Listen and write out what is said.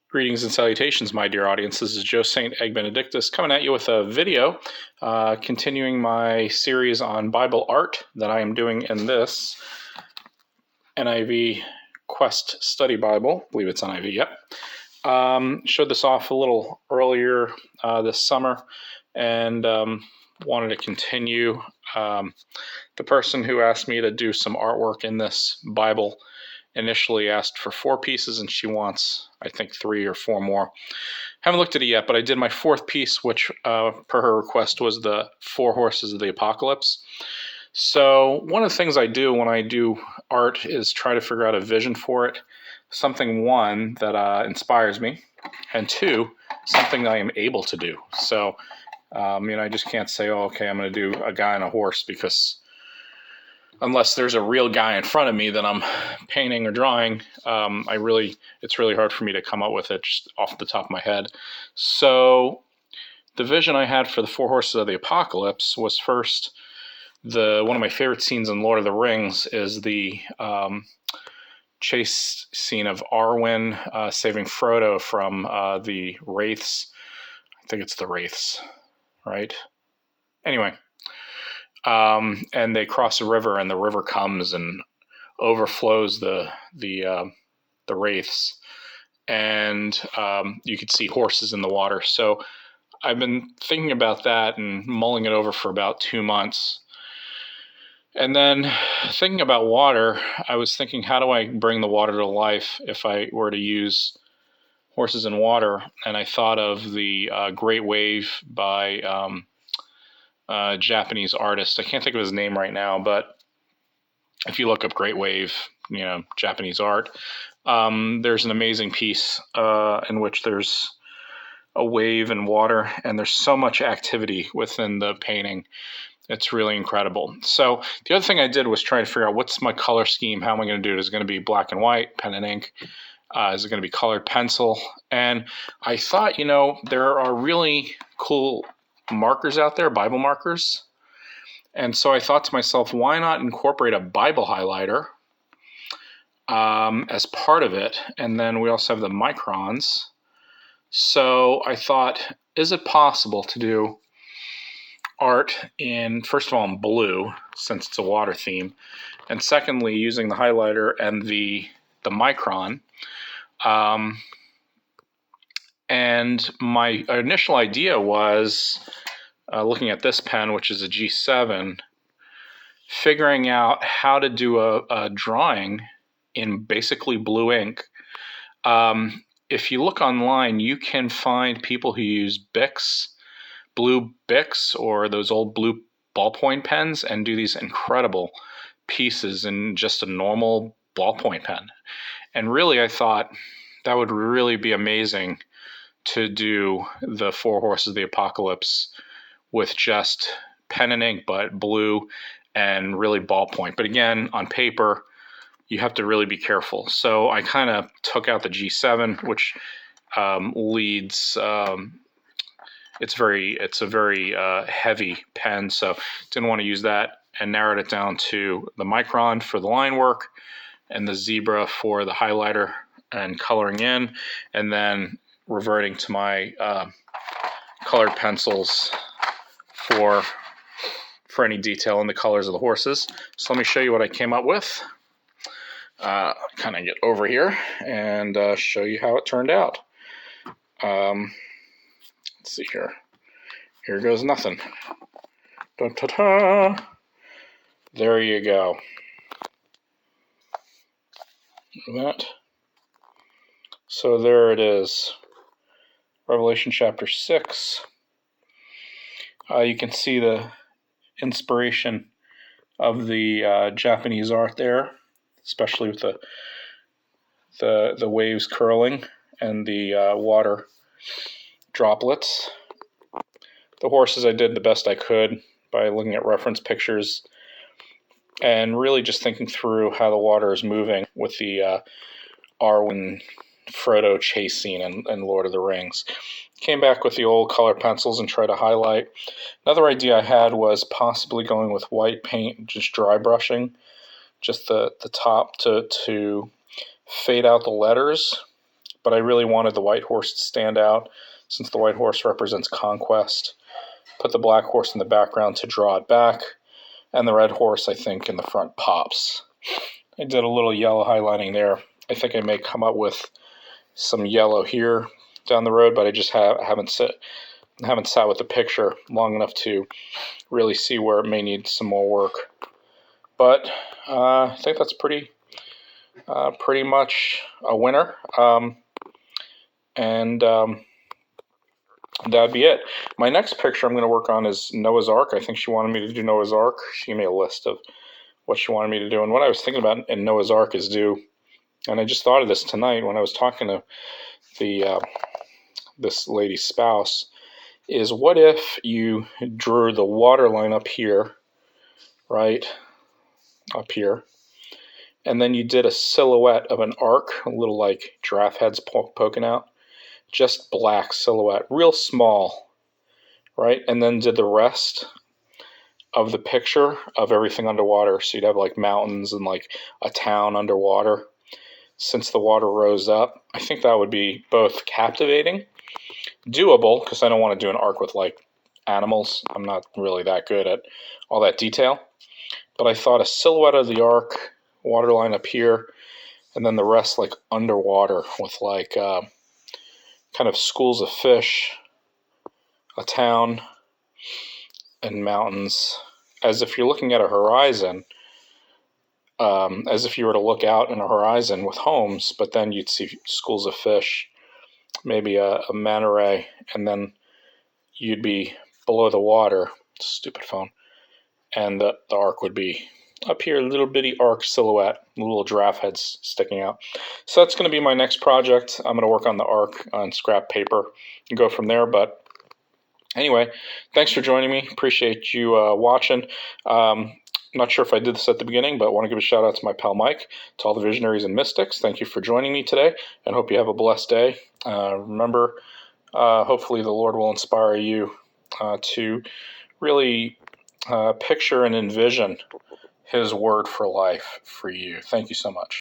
Greetings and salutations, my dear audience. This is Joe St. Egg Benedictus coming at you with a video continuing my series on Bible art that I am doing in this NIV Quest Study Bible. I believe it's NIV, yep. Showed this off a little earlier this summer and wanted to continue. The person who asked me to do some artwork in this Bible initially asked for 4 pieces, and she wants, I think, 3 or 4 more. Haven't looked at it yet, but I did my 4th piece, which, per her request, was the 4 horses of the apocalypse. So one of the things I do when I do art is try to figure out a vision for it. Something, 1, that inspires me, and 2, something that I am able to do. So, I just can't say, oh, okay, I'm going to do a guy on a horse, because unless there's a real guy in front of me that I'm painting or drawing, it's really hard for me to come up with it just off the top of my head. So the vision I had for the 4 horses of the apocalypse was, first, one of my favorite scenes in Lord of the Rings is the chase scene of Arwen saving Frodo from the Wraiths. I think it's the Wraiths, right? Anyway. And they cross a river, and the river comes and overflows the wraiths, and you could see horses in the water. So I've been thinking about that and mulling it over for about 2 months. And then thinking about water, I was thinking, how do I bring the water to life if I were to use horses in water? And I thought of the Great Wave by Japanese artist. I can't think of his name right now, but if you look up Great Wave, Japanese art, there's an amazing piece in which there's a wave and water, and there's so much activity within the painting. It's really incredible. So the other thing I did was try to figure out, what's my color scheme? How am I going to do it? Is it going to be black and white, pen and ink? Is it going to be colored pencil? And I thought, there are really cool markers out there, Bible markers. And so I thought to myself, why not incorporate a Bible highlighter as part of it? And then we also have the microns. So I thought, is it possible to do art first of all, in blue, since it's a water theme, and secondly, using the highlighter and the micron. And my initial idea was, looking at this pen, which is a G7, figuring out how to do a drawing in basically blue ink. If you look online, you can find people who use Bics, blue Bics, or those old blue ballpoint pens, and do these incredible pieces in just a normal ballpoint pen. And really, I thought that would really be amazing to do the 4 horses of the apocalypse with just pen and ink, but blue and really ballpoint. But again, on paper, you have to really be careful. So I kind of took out the G7, which leads. It's a very heavy pen, so didn't want to use that, and narrowed it down to the micron for the line work, and the zebra for the highlighter and coloring in, and then reverting to my colored pencils for any detail in the colors of the horses. So let me show you what I came up with. Kind of get over here and show you how it turned out. Let's see here. Here goes nothing. Da-ta-ta. There you go. That. So there it is. Revelation chapter 6. You can see the inspiration of the Japanese art there, especially with the waves curling and the water droplets. The horses, I did the best I could by looking at reference pictures and really just thinking through how the water is moving with the Arwen Frodo chase scene in Lord of the Rings. Came back with the old color pencils and tried to highlight. Another idea I had was possibly going with white paint, just dry brushing, just the top to fade out the letters, but I really wanted the white horse to stand out since the white horse represents conquest. Put the black horse in the background to draw it back, and the red horse, I think, in the front pops. I did a little yellow highlighting there. I think I may come up with some yellow here down the road, but I just haven't sat with the picture long enough to really see where it may need some more work. But I think that's pretty much a winner. That'd be it. My next picture I'm going to work on is Noah's Ark. I think she wanted me to do Noah's Ark. She gave me a list of what she wanted me to do. And what I was thinking about in Noah's Ark is and I just thought of this tonight when I was talking to this lady's spouse, is what if you drew the water line up here, right? Up here. And then you did a silhouette of an ark, a little like giraffe heads poking out. Just black silhouette, real small, right? And then did the rest of the picture of everything underwater. So you'd have like mountains and like a town underwater. Since the water rose up, I think that would be both captivating, doable, because I don't want to do an ark with like animals. I'm not really that good at all that detail. But I thought a silhouette of the ark, waterline up here, and then the rest like underwater with like kind of schools of fish, a town, and mountains, as if you're looking at a horizon, as if you were to look out in a horizon with homes, but then you'd see schools of fish, maybe a manta ray, and then you'd be below the water, stupid phone, and the ark would be up here, little bitty ark silhouette, little giraffe heads sticking out. So that's going to be my next project. I'm going to work on the ark on scrap paper and go from there. But anyway, thanks for joining me. Appreciate you watching. Not sure if I did this at the beginning, but I want to give a shout out to my pal Mike, to all the visionaries and mystics. Thank you for joining me today, and hope you have a blessed day. Remember, hopefully the Lord will inspire you to really picture and envision His word for life for you. Thank you so much.